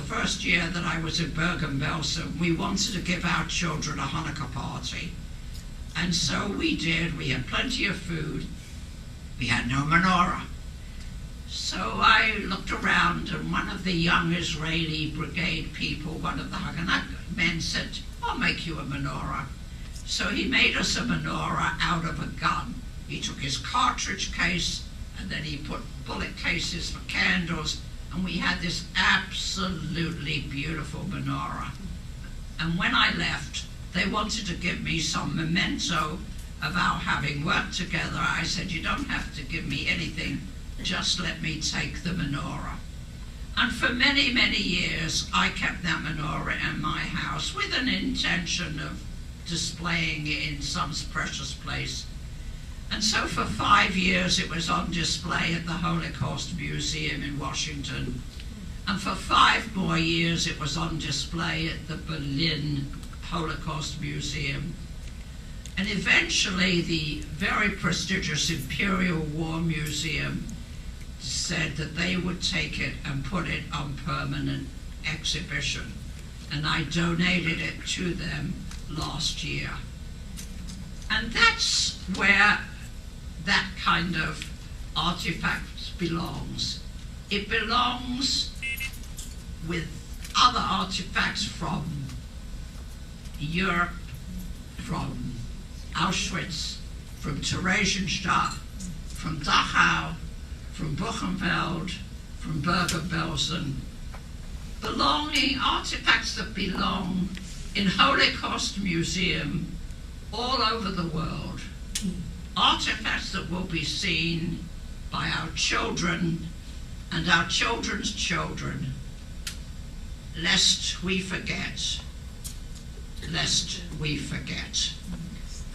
first year that I was in Bergen-Belsen, we wanted to give our children a Hanukkah party. And so we did. We had plenty of food. We had no menorah. So I looked around, and one of the young Israeli brigade people, one of the Haganah men, said, "I'll make you a menorah." So he made us a menorah out of a gun. He took his cartridge case, and then he put bullet cases for candles, and we had this absolutely beautiful menorah. And when I left, they wanted to give me some memento of our having worked together. I said, "You don't have to give me anything, just let me take the menorah." And for many, many years, I kept that menorah in my house with an intention of displaying it in some precious place. And so for 5 years, it was on display at the Holocaust Museum in Washington. And for 5 more years, it was on display at the Berlin Holocaust Museum. And eventually, the very prestigious Imperial War Museum said that they would take it and put it on permanent exhibition. And I donated it to them last year. And that's where that kind of artifact belongs. It belongs with other artifacts from Europe, from Auschwitz, from Theresienstadt, from Dachau, from Buchenwald, from Bergen-Belsen, artifacts that belong in Holocaust Museum all over the world, artifacts that will be seen by our children and our children's children, lest we forget, lest we forget.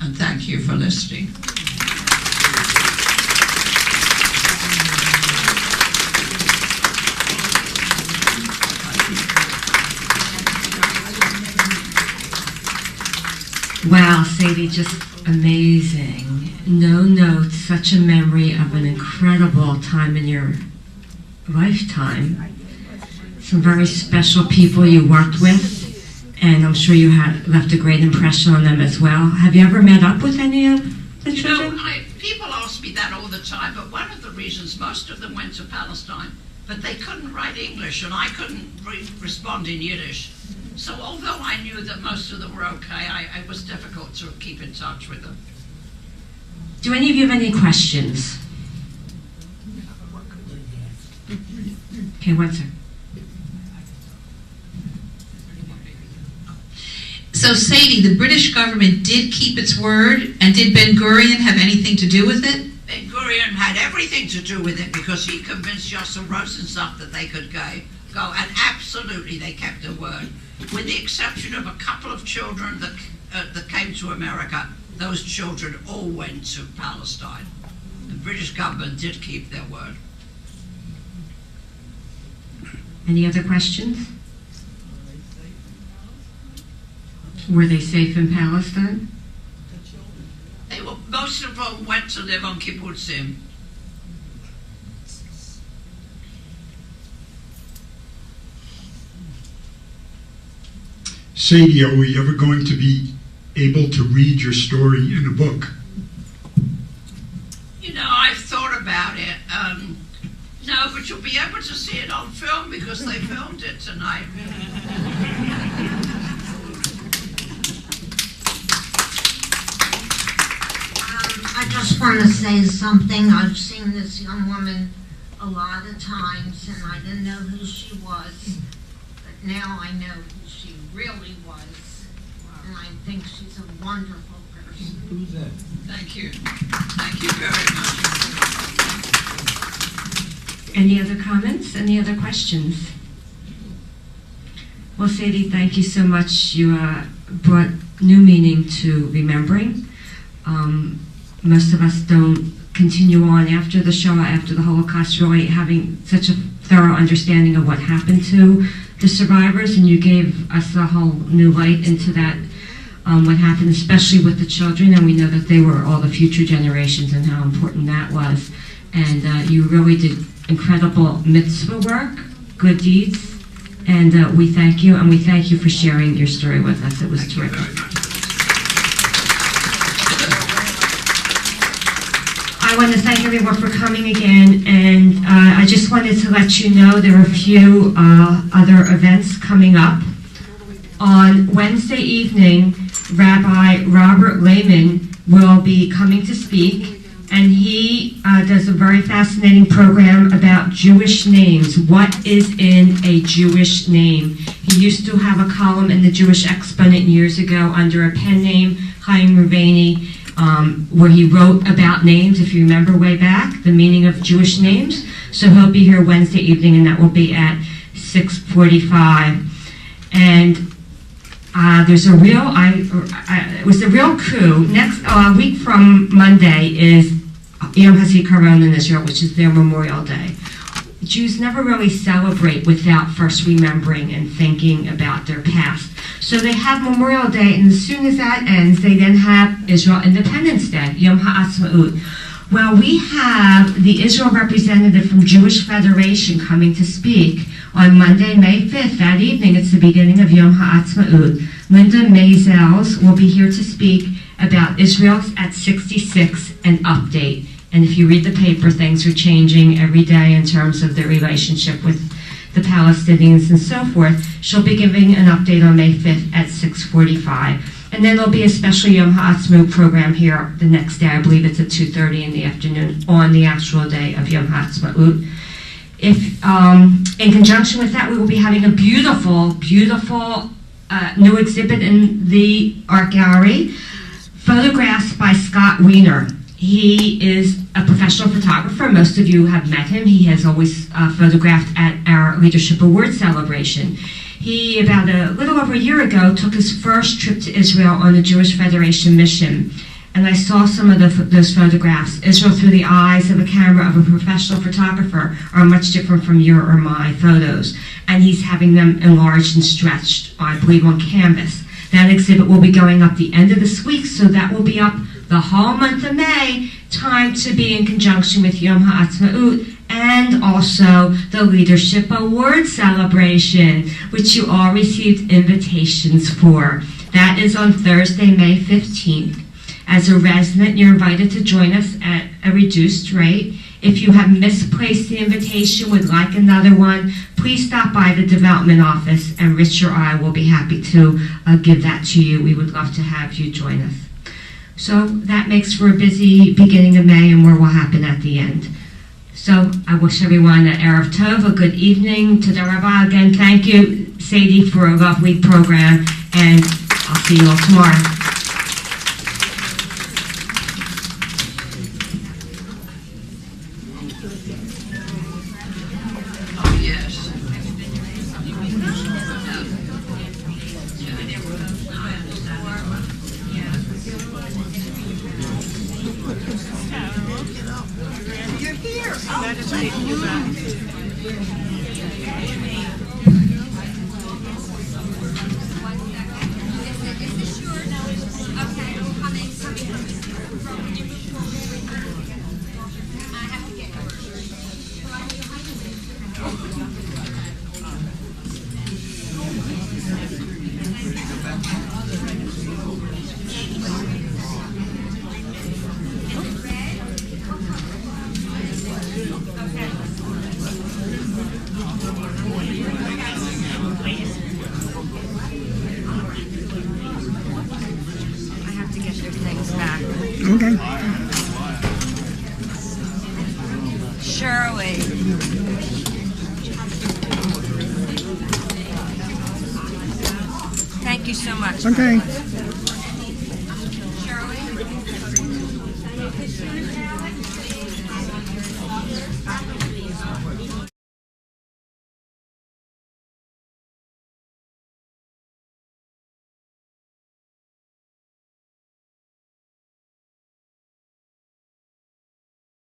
And thank you for listening. Wow, Sadie, just amazing. No notes, such a memory of an incredible time in your lifetime. Some very special people you worked with, and I'm sure you had left a great impression on them as well. Have you ever met up with any of the children? People ask me that all the time, but one of the reasons most of them went to Palestine, but they couldn't write English, and I couldn't respond in Yiddish. So although I knew that most of them were okay, it was difficult to keep in touch with them. Do any of you have any questions? Okay, one sec. So Sadie, the British government did keep its word, and did Ben-Gurion have anything to do with it? Ben-Gurion had everything to do with it because he convinced Yosef Rosenstock that they could go, and absolutely they kept their word. With the exception of a couple of children that came to America, those children all went to Palestine. The British government did keep their word. Any other questions? Were they safe in Palestine? Most of them went to live on kibbutzim. Sadie, are we ever going to be able to read your story in a book? You know, I've thought about it. No, but you'll be able to see it on film because they filmed it tonight. I just want to say something. I've seen this young woman a lot of times, and I didn't know who she was, but now I know who she really was, and I think she's a wonderful person. Who's that? Thank you. Thank you very much. Any other comments? Any other questions? Well, Sadie, thank you so much. You brought new meaning to remembering. Most of us don't continue on after the Shoah, after the Holocaust, really having such a thorough understanding of what happened to the survivors, and you gave us a whole new light into that, what happened, especially with the children, and we know that they were all the future generations and how important that was. And you really did incredible mitzvah work, good deeds, And we thank you, and we thank you for sharing your story with us. It was Thank you terrific. very much. I want to thank everyone for coming again, and I just wanted to let you know there are a few other events coming up. On Wednesday evening, Rabbi Robert Lehman will be coming to speak, and he does a very fascinating program about Jewish names. What is in a Jewish name? He used to have a column in the Jewish Exponent years ago under a pen name, Chaim Rubeni, where he wrote about names, if you remember way back, the meaning of Jewish names. So he'll be here Wednesday evening, and that will be at 6:45. And there's a real, it was a real coup. Next week from Monday is Yom HaZikaron in Israel, which is their Memorial Day. Jews never really celebrate without first remembering and thinking about their past. So they have Memorial Day, and as soon as that ends, they then have Israel Independence Day, Yom HaAtzmaut. Well, we have the Israel representative from Jewish Federation coming to speak on Monday, May 5th, that evening. It's the beginning of Yom HaAtzmaut. Linda Maisels will be here to speak about Israel at 66 and update. And if you read the paper, things are changing every day in terms of their relationship with the Palestinians and so forth. She'll be giving an update on May 5th at 6:45. And then there'll be a special Yom HaAtzmaut program here the next day. I believe it's at 2:30 in the afternoon on the actual day of Yom HaAtzmaut. If, in conjunction with that, we will be having a beautiful, beautiful new exhibit in the art gallery, photographs by Scott Wiener. He is a professional photographer. Most of you have met him. He has always photographed at our Leadership Award celebration. He, about a little over a year ago, took his first trip to Israel on a Jewish Federation mission. And I saw some of those photographs. Israel through the eyes of a camera of a professional photographer are much different from your or my photos. And he's having them enlarged and stretched, I believe, on canvas. That exhibit will be going up the end of this week, so that will be up the whole month of May, time to be in conjunction with Yom HaAtzmaut and also the Leadership Award celebration, which you all received invitations for. That is on Thursday, May 15th. As a resident, you're invited to join us at a reduced rate. If you have misplaced the invitation, would like another one, please stop by the development office, and Rich or I will be happy to give that to you. We would love to have you join us. So that makes for a busy beginning of May and more will happen at the end. So I wish everyone an Erev Tov, a good evening. To the Rabbi again, thank you, Sadie, for a lovely program, and I'll see you all tomorrow. Oh, yes. Okay. Shirley. Thank you so much. Okay.